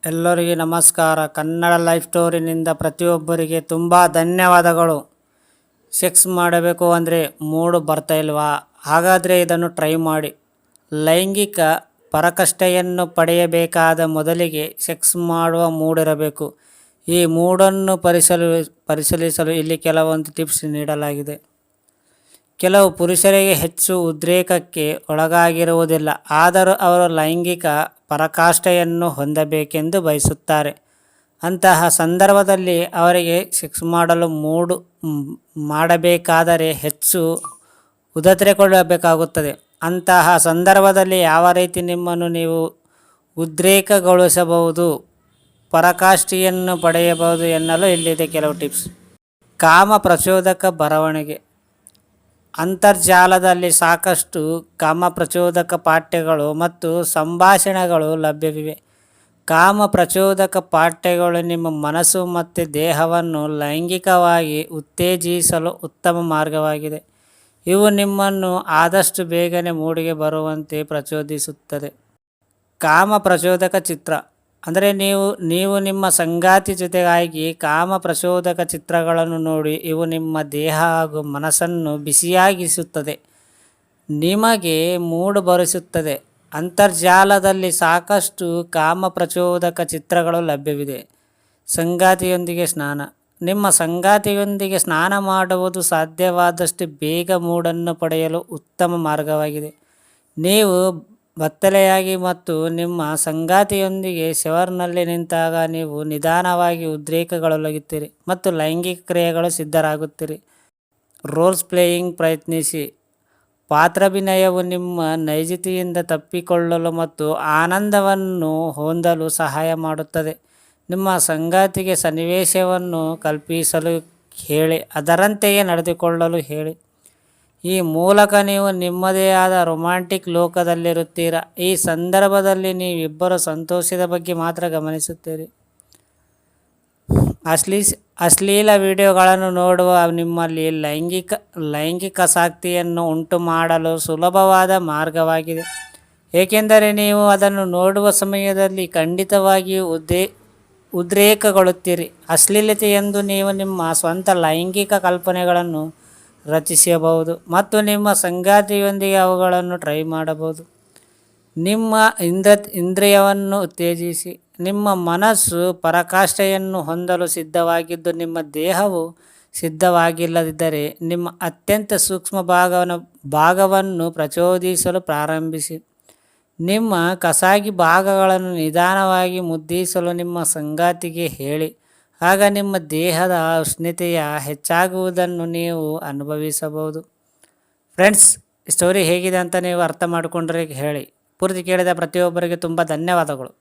ಎಲ್ಲರಿಗೆ ನಮಸ್ಕಾರ. ಕನ್ನಡ ಲೈಫ್ ಸ್ಟೋರಿನಿಂದ ಪ್ರತಿಯೊಬ್ಬರಿಗೆ ತುಂಬ ಧನ್ಯವಾದಗಳು. ಸೆಕ್ಸ್ ಮಾಡಬೇಕು ಅಂದರೆ ಮೂಡು ಬರ್ತಾ ಇಲ್ವಾ? ಹಾಗಾದರೆ ಇದನ್ನು ಟ್ರೈ ಮಾಡಿ. ಲೈಂಗಿಕ ಪರಾಕಾಷ್ಠೆಯನ್ನು ಪಡೆಯಬೇಕಾದ ಮೊದಲಿಗೆ ಸೆಕ್ಸ್ ಮಾಡುವ ಮೂಡಿರಬೇಕು. ಈ ಮೂಡನ್ನು ಪರಿಶೀಲಿಸಲು ಇಲ್ಲಿ ಕೆಲವೊಂದು ಟಿಪ್ಸ್ ನೀಡಲಾಗಿದೆ. ಕೆಲವು ಪುರುಷರಿಗೆ ಹೆಚ್ಚು ಉದ್ರೇಕಕ್ಕೆ ಒಳಗಾಗಿರುವುದಿಲ್ಲ, ಆದರೂ ಅವರು ಲೈಂಗಿಕ ಪರಾಕಾಷ್ಠೆಯನ್ನು ಹೊಂದಬೇಕೆಂದು ಬಯಸುತ್ತಾರೆ. ಅಂತಹ ಸಂದರ್ಭದಲ್ಲಿ ಅವರಿಗೆ ಸೆಕ್ಸ್ ಮಾಡಲು ಮಾಡಬೇಕಾದರೆ ಹೆಚ್ಚು ಉದ್ರೇಕಗೊಳ್ಳಬೇಕಾಗುತ್ತದೆ. ಅಂತಹ ಸಂದರ್ಭದಲ್ಲಿ ಯಾವ ರೀತಿ ನಿಮ್ಮನ್ನು ನೀವು ಉದ್ರೇಕಗೊಳಿಸಬಹುದು, ಪರಾಕಾಷ್ಠೆಯನ್ನು ಪಡೆಯಬಹುದು ಎನ್ನಲು ಇಲ್ಲಿದೆ ಕೆಲವು ಟಿಪ್ಸ್. ಕಾಮ ಪ್ರಚೋದಕ ಬರವಣಿಗೆ. ಅಂತರ್ಜಾಲದಲ್ಲಿ ಸಾಕಷ್ಟು ಕಾಮ ಪ್ರಚೋದಕ ಪಾಠ್ಯಗಳು ಮತ್ತು ಸಂಭಾಷಣೆಗಳು ಲಭ್ಯವಿವೆ. ಕಾಮ ಪ್ರಚೋದಕ ಪಾಠ್ಯಗಳು ನಿಮ್ಮ ಮನಸ್ಸು ಮತ್ತು ದೇಹವನ್ನು ಲೈಂಗಿಕವಾಗಿ ಉತ್ತೇಜಿಸಲು ಉತ್ತಮ ಮಾರ್ಗವಾಗಿದೆ. ಇವು ನಿಮ್ಮನ್ನು ಆದಷ್ಟು ಬೇಗನೆ ಮೂಡಿಗೆ ಬರುವಂತೆ ಪ್ರಚೋದಿಸುತ್ತದೆ. ಕಾಮ ಪ್ರಚೋದಕ ಚಿತ್ರ ಅಂದರೆ ನೀವು ನಿಮ್ಮ ಸಂಗಾತಿ ಜೊತೆಗಾಗಿ ಕಾಮ ಪ್ರಚೋದಕ ಚಿತ್ರಗಳನ್ನು ನೋಡಿ ಇವು ನಿಮ್ಮ ದೇಹ ಹಾಗೂ ಮನಸ್ಸನ್ನು ಬಿಸಿಯಾಗಿಸುತ್ತದೆ, ನಿಮಗೆ ಮೂಡು ಬರಿಸುತ್ತದೆ. ಅಂತರ್ಜಾಲದಲ್ಲಿ ಸಾಕಷ್ಟು ಕಾಮ ಪ್ರಚೋದಕ ಚಿತ್ರಗಳು ಲಭ್ಯವಿದೆ. ಸಂಗಾತಿಯೊಂದಿಗೆ ಸ್ನಾನ. ನಿಮ್ಮ ಸಂಗಾತಿಯೊಂದಿಗೆ ಸ್ನಾನ ಮಾಡುವುದು ಸಾಧ್ಯವಾದಷ್ಟು ಬೇಗ ಮೂಡನ್ನು ಪಡೆಯಲು ಉತ್ತಮ ಮಾರ್ಗವಾಗಿದೆ. ನೀವು ಬತ್ತಲೆಯಾಗಿ ಮತ್ತು ನಿಮ್ಮ ಸಂಗಾತಿಯೊಂದಿಗೆ ಶವರ್ನಲ್ಲಿ ನಿಂತಾಗ ನೀವು ನಿಧಾನವಾಗಿ ಉದ್ರೇಕಗೊಳ್ಳುತ್ತೀರಿ ಮತ್ತು ಲೈಂಗಿಕ ಕ್ರಿಯೆಗಳು ಸಿದ್ಧರಾಗುತ್ತೀರಿ. ರೋಲ್ಸ್ ಪ್ಲೇಯಿಂಗ್ ಪ್ರಯತ್ನಿಸಿ. ಪಾತ್ರಾಭಿನಯವು ನಿಮ್ಮ ನೈಜತೆಯಿಂದ ತಪ್ಪಿಕೊಳ್ಳಲು ಮತ್ತು ಆನಂದವನ್ನು ಹೊಂದಲು ಸಹಾಯ ಮಾಡುತ್ತದೆ. ನಿಮ್ಮ ಸಂಗಾತಿಗೆ ಸನ್ನಿವೇಶವನ್ನು ಕಲ್ಪಿಸಲು ಹೇಳಿ, ಅದರಂತೆಯೇ ನಡೆದುಕೊಳ್ಳಲು ಹೇಳಿ. ಈ ಮೂಲಕ ನೀವು ನಿಮ್ಮದೇ ಆದ ರೊಮ್ಯಾಂಟಿಕ್ ಲೋಕದಲ್ಲಿರುತ್ತೀರ. ಈ ಸಂದರ್ಭದಲ್ಲಿ ನೀವಿಬ್ಬರು ಸಂತೋಷದ ಬಗ್ಗೆ ಮಾತ್ರ ಗಮನಿಸುತ್ತೀರಿ. ಅಶ್ಲೀಲ ವಿಡಿಯೋಗಳನ್ನು ನೋಡುವ ನಿಮ್ಮಲ್ಲಿ ಲೈಂಗಿಕಾಸಕ್ತಿಯನ್ನು ಉಂಟು ಮಾಡಲು ಸುಲಭವಾದ ಮಾರ್ಗವಾಗಿದೆ, ಏಕೆಂದರೆ ನೀವು ಅದನ್ನು ನೋಡುವ ಸಮಯದಲ್ಲಿ ಖಂಡಿತವಾಗಿಯೂ ಉದ್ರೇಕಗೊಳ್ಳುತ್ತೀರಿ. ಅಶ್ಲೀಲತೆಯೆಂದು ನೀವು ನಿಮ್ಮ ಸ್ವಂತ ಲೈಂಗಿಕ ಕಲ್ಪನೆಗಳನ್ನು ರಚಿಸಬಹುದು ಮತ್ತು ನಿಮ್ಮ ಸಂಗಾತಿಯೊಂದಿಗೆ ಅವುಗಳನ್ನು ಟ್ರೈ ಮಾಡಬಹುದು. ನಿಮ್ಮ ಇಂದ್ರಿಯವನ್ನು ಉತ್ತೇಜಿಸಿ. ನಿಮ್ಮ ಮನಸ್ಸು ಪರಾಕಾಷ್ಠೆಯನ್ನು ಹೊಂದಲು ಸಿದ್ಧವಾಗಿದ್ದು ನಿಮ್ಮ ದೇಹವು ಸಿದ್ಧವಾಗಿಲ್ಲದಿದ್ದರೆ ನಿಮ್ಮ ಅತ್ಯಂತ ಸೂಕ್ಷ್ಮ ಭಾಗವನ್ನು ಪ್ರಚೋದಿಸಲು ಪ್ರಾರಂಭಿಸಿ. ನಿಮ್ಮ ಖಾಸಗಿ ಭಾಗಗಳನ್ನು ನಿಧಾನವಾಗಿ ಮುದ್ದಿಸಲು ನಿಮ್ಮ ಸಂಗಾತಿಗೆ ಹೇಳಿ, ಆಗ ನಿಮ್ಮ ದೇಹದ ಉಷ್ಣತೆಯ ಹೆಚ್ಚಾಗುವುದನ್ನು ನೀವು ಅನುಭವಿಸಬಹುದು. ಫ್ರೆಂಡ್ಸ್, ಸ್ಟೋರಿ ಹೇಗಿದೆ ಅಂತ ನೀವು ಅರ್ಥ ಮಾಡಿಕೊಂಡ್ರೆ ಹೇಳಿ. ಪೂರ್ತಿ ಕೇಳಿದ ಪ್ರತಿಯೊಬ್ಬರಿಗೆ ತುಂಬ ಧನ್ಯವಾದಗಳು.